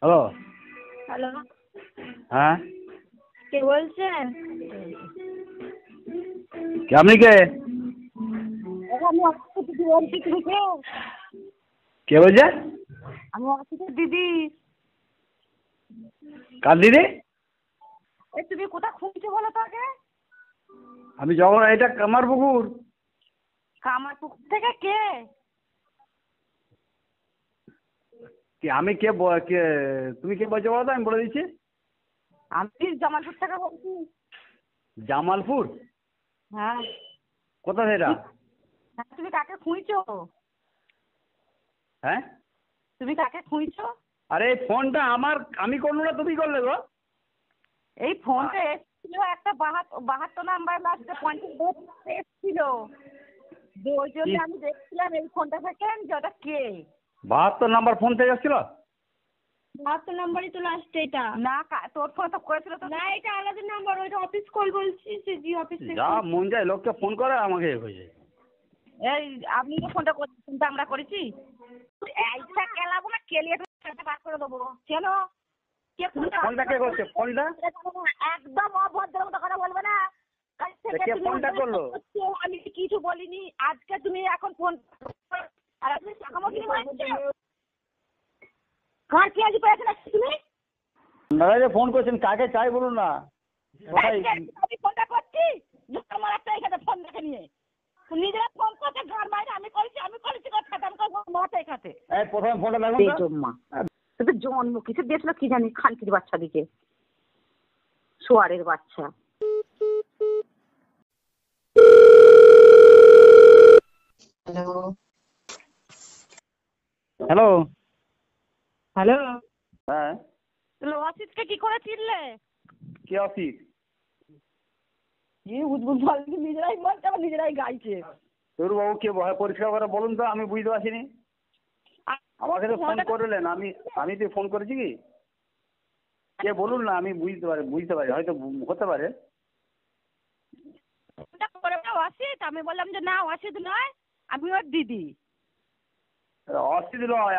Hello. Hello, হ্যাঁ, কে বলছেন? আপনি কে? আমি অসুস্থ দিদি বলছি, তুমি কে? কে বলছে? আমি অসুস্থ দিদি। কার দিদি? এই তুমি কোথা খুঁজছো বলো তো আগে? আমি যখন এটা কামারপুকুর। কামারপুকুর থেকে কে? কি আমি কে কে তুমি কে বলছো বলো তো, আমি বলে দিচ্ছি। আমি জামালপুর থেকে বলছি। জামালপুর? হ্যাঁ। কোথা সেটা? হ্যাঁ, তুমি কাকে খুঁজছো? হ্যাঁ, তুমি কাকে খুঁজছো? আরে এই ফোনটা আমার, আমি করলো না, তুমি করলে গো। এই ফোনটা এসেছিল একটা 72 নাম্বার লাস্টে 50 এসেছিল। ওই জন্য আমি দেখছিলাম এই ফোনটা থেকে যে ওটা কে। 72 নাম্বার ফোন থেকে এসেছিল? 72 নাম্বারই তো লাস্ট এটা। না, তোর ফোন তো করেছিল তো। না, এটা আলাদা নাম্বার, ওইটা অফিস কল বলছি, সে জি অফিস থেকে। যা মন যায় লোককে ফোন করে, আমাকে এ হয়ে যায়। এই আপনি তো ফোনটা ফোনটা আমরা করেছি। এইটা কেলাবো না, কেলিয়ে তো বার করে দেবো। কেন? কে ফোনটা কে করছে ফোনটা? একদম অভদ্র মতো কথা বলবে না। কাল থেকে কে তুমি ফোনটা করলো? আমি কিছু বলিনি। আজকে তুমি এখন ফোন আর আপনি টাকা মাগিনি মারছো। কার কি আজ পেয়েছেন তুমি? দাদা যে ফোন করছেন, কাকে চাই বলুন না। কোথায়? আমি ফোনটা করছি তোমার একটা এখানে ফোন দেখে নিয়ে নিজেরা ফোন করছে ঘর বাইরে। আমি করেছি কথা আমি মাথায় খাতে। এই প্রথমে ফোনটা লাগুন তো। জম্মা তো জন্ম কিছু দিয়েছিল কি জানি, খানকির বাচ্চা দিকে, সোয়ারের বাচ্চা। Hello hello. হ্যালো। হ্যাঁ, অসিতকে কি করে চিনলে? কে অফিস? কি উদ্ভুত বলেন, নিজেরাই বলছে আবার নিজেরাই গাইছে। তোর বাবু কে পরিষ্কার করে বলুন তো, আমি বুঝতে পারছিনি। আমাকে তো ফোন করলেন, আমি তো ফোন করেছি কি? কে বলুন না, আমি বুঝতে পারি হয়তো হতে পারে। অসিত, আমি বললাম যে না অসিত নয়, আমি ওর দিদি। অস্থির নয়,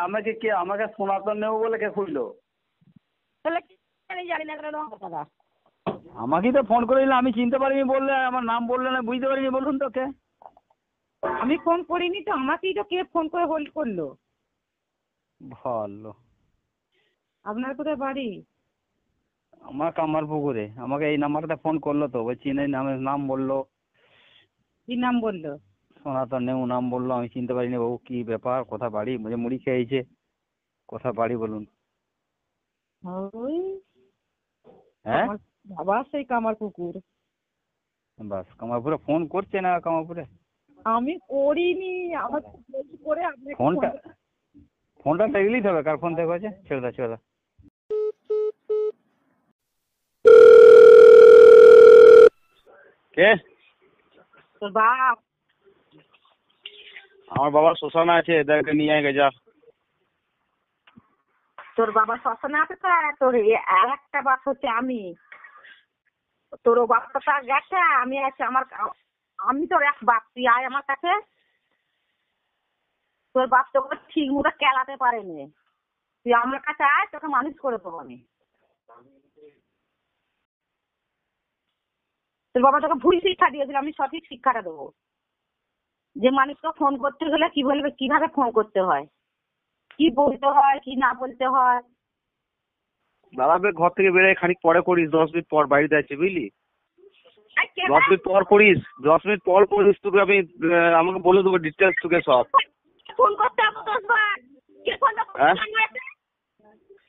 আমাকে সনাতন নেব বলে কে খুঁজলো? তাহলে জানি না কেন কথা। আমাকেই তো ফোন করে দিলে, আমি চিনতে পারিনি বললে, আমার নাম বললে না, বুঝতে পারিনি, বলুন তো কে? আমি ফোন করিনি তো, আমাকেই তো কে ফোন করে হোল্ড করলো। ভালো। আপনার কোথায় বাড়ি? আমার কামারপুকুরে। আমাকে এই নাম্বারটা ফোন করলো তো, ওই চিনে নাম বললো। কি নাম বললো? সনাতন নেউ নাম বললো, আমি চিনতে পারিনি বাবু, কি ব্যাপার, কোথা বাড়ি, মুড়ি খেয়েছে, কোথা বাড়ি বলুন। ওই হ্যাঁ, বাবা সেই কামারপুকুর। বাস কামারপুরে ফোন করছে না কামারপুরে? আমি করিনি, আমার করে আপনাকে ফোনটা দেখলেই হবে কার ফোন থেকে হয়েছে। ছেড়ে দাও। কে? তোর বাপ। আমার বাবা শ্মশান আছে, এদেরকে নিয়ে আয় যা। তোর বাবা শ্মশানে আছে তো, তোর আর একটা বাপ হচ্ছে আমি। তোর বাপটা গেছে, আমি আছি। আমি তোর এক বাপ, তুই আয় আমার কাছে। তোর বাপ তোকে ঠিক মতো কেলাতে পারেনি, তুই আমার কাছে আয়, তোকে মানুষ করে দেবো আমি। তোর বাবা তোকে ভুল শিক্ষা দিয়েছিল, আমি সঠিক শিক্ষাটা দেবো। যে মানুষকে ফোন করতে গেলে কি বলবে, কিভাবে ফোন করতে হয়, কি বলতে হয়, কি না বলতে হয়। দাদা ঘর থেকে বেরোয় খানিক পরে করিস, 10 মিনিট পর বাড়িতে আছি বুঝলি। 10 মিনিট পর করিস, 10 মিনিট পর করিস, তোকে আমি আমাকে বলে দেবো ডিটেলস তোকে সব। ফোন করতে হবে 10 বার। কে ফোনটা করছে?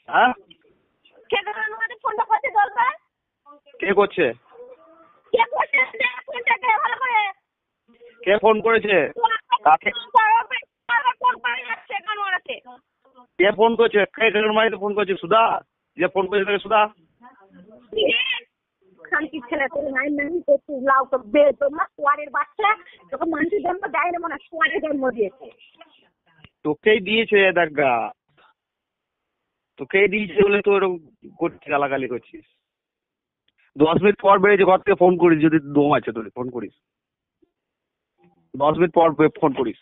হ্যাঁ, কে ফোনটা করছে 10 বার? কে করছে? কে করছে ফোনটা? কে ভালো করে? কে ফোন করেছে? কাকে? কে ফোন করছে? কে মারিতে ফোন করছে? সুধা? যে ফোন করেছে তাকে সুধা? খানকির ছেলে, তোর নাই নাই করছিস লাউ তো তোমরা সোয়ারের বাচ্চা, তোকে মানুষের জন্ম দেয় না, মনে সোয়ারের জন্ম দিয়েছে। তোকেই দিয়েছে দেখা, তোকেই দিয়েছে বলে তো এরকম করছিস, গালাগালি করছিস। 10 মিনিট পর বেরিয়েছে ঘর থেকে, ফোন করিস যদি দম আছে তোর, ফোন করিস। 10 মিনিট পর ফোন করিস।